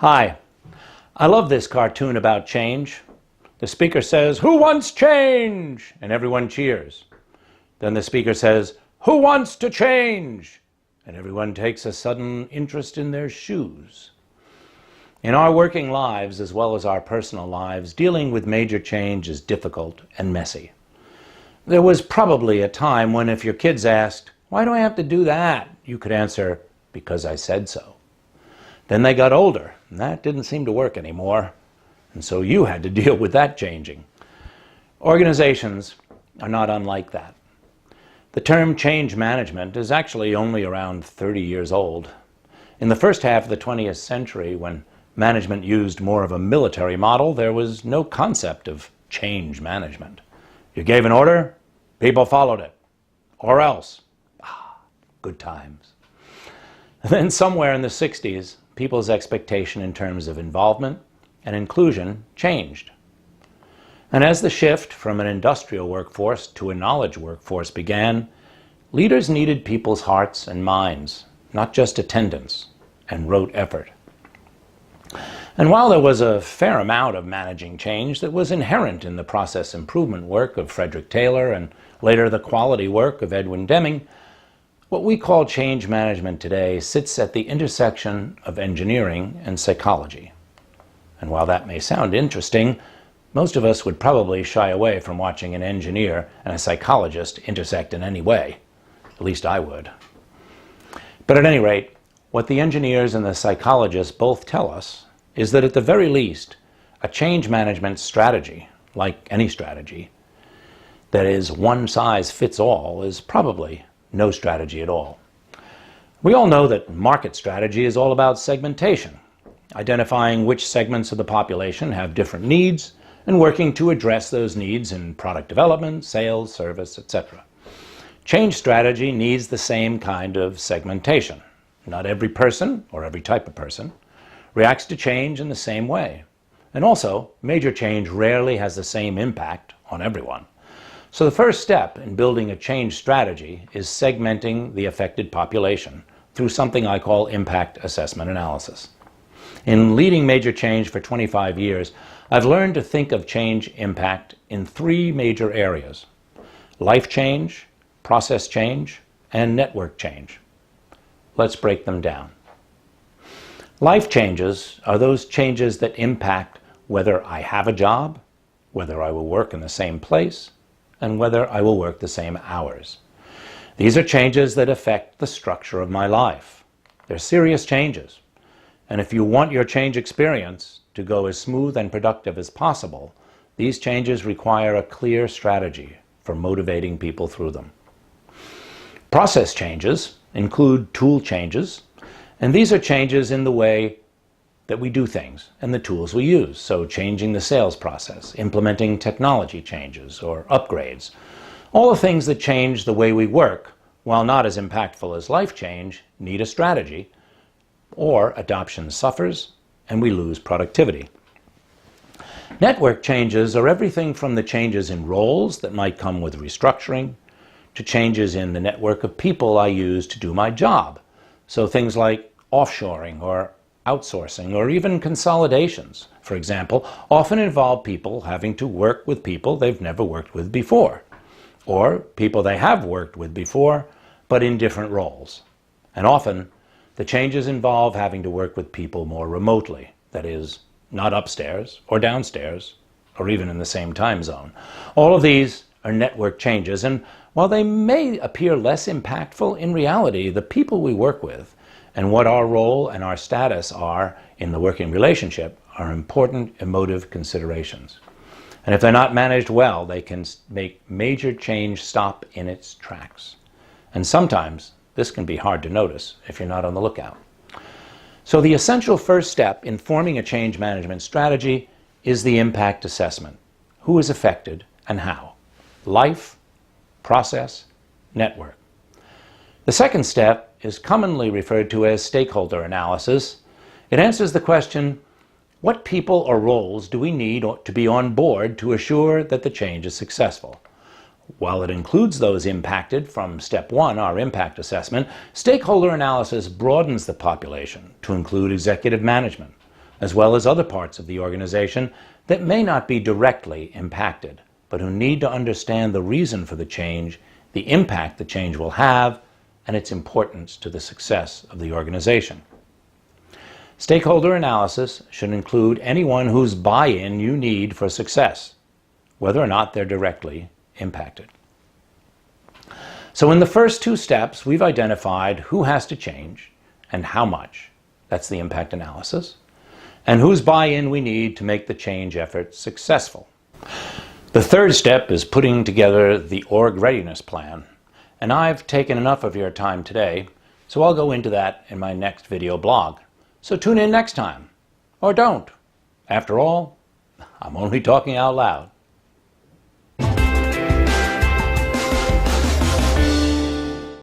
Hi, I love this cartoon about change. The speaker says, "Who wants change?" And everyone cheers. Then the speaker says, "Who wants to change?" And everyone takes a sudden interest in their shoes. In our working lives, as well as our personal lives, dealing with major change is difficult and messy. There was probably a time when if your kids asked, "Why do I have to do that?" you could answer, "Because I said so." Then they got older, and that didn't seem to work anymore, and so you had to deal with that changing. Organizations are not unlike that. The term change management is actually only around 30 years old. In the first half of the 20th century, when management used more of a military model, there was no concept of change management. You gave an order, people followed it, or else. Good times. Then somewhere in the 60s, people's expectation in terms of involvement and inclusion changed. And as the shift from an industrial workforce to a knowledge workforce began, leaders needed people's hearts and minds, not just attendance and rote effort. And while there was a fair amount of managing change that was inherent in the process improvement work of Frederick Taylor and later the quality work of Edwin Deming, what we call change management today sits at the intersection of engineering and psychology. And while that may sound interesting, most of us would probably shy away from watching an engineer and a psychologist intersect in any way. At least I would. But at any rate, what the engineers and the psychologists both tell us is that at the very least, a change management strategy, like any strategy, that is one size fits all, is probably no strategy at all. We all know that market strategy is all about segmentation, identifying which segments of the population have different needs and working to address those needs in product development, sales, service, etc. Change strategy needs the same kind of segmentation. Not every person, or every type of person, reacts to change in the same way. And also, major change rarely has the same impact on everyone. So the first step in building a change strategy is segmenting the affected population through something I call impact assessment analysis. In leading major change for 25 years, I've learned to think of change impact in three major areas: life change, process change, and network change. Let's break them down. Life changes are those changes that impact whether I have a job, whether I will work in the same place, and whether I will work the same hours. These are changes that affect the structure of my life. They're serious changes. And if you want your change experience to go as smooth and productive as possible, these changes require a clear strategy for motivating people through them. Process changes include tool changes, and these are changes in the way that we do things and the tools we use. So changing the sales process, implementing technology changes or upgrades, all the things that change the way we work, while not as impactful as life change, need a strategy, or adoption suffers and we lose productivity. Network changes are everything from the changes in roles that might come with restructuring to changes in the network of people I use to do my job. So things like offshoring or outsourcing or even consolidations, for example, often involve people having to work with people they've never worked with before, or people they have worked with before, but in different roles. And often, the changes involve having to work with people more remotely, that is, not upstairs or downstairs, or even in the same time zone. All of these are network changes, and while they may appear less impactful, in reality, the people we work with and what our role and our status are in the working relationship are important emotive considerations. And if they're not managed well, they can make major change stop in its tracks. And sometimes this can be hard to notice if you're not on the lookout. So the essential first step in forming a change management strategy is the impact assessment. Who is affected and how? Life, process, network. The second step is commonly referred to as stakeholder analysis. It answers the question, what people or roles do we need to be on board to assure that the change is successful? While it includes those impacted from step one, our impact assessment, stakeholder analysis broadens the population to include executive management, as well as other parts of the organization that may not be directly impacted, but who need to understand the reason for the change, the impact the change will have, and its importance to the success of the organization. Stakeholder analysis should include anyone whose buy-in you need for success, whether or not they're directly impacted. So in the first two steps, we've identified who has to change and how much. That's the impact analysis. And whose buy-in we need to make the change effort successful. The third step is putting together the org readiness plan. And I've taken enough of your time today, so I'll go into that in my next video blog. So tune in next time. Or don't. After all, I'm only talking out loud.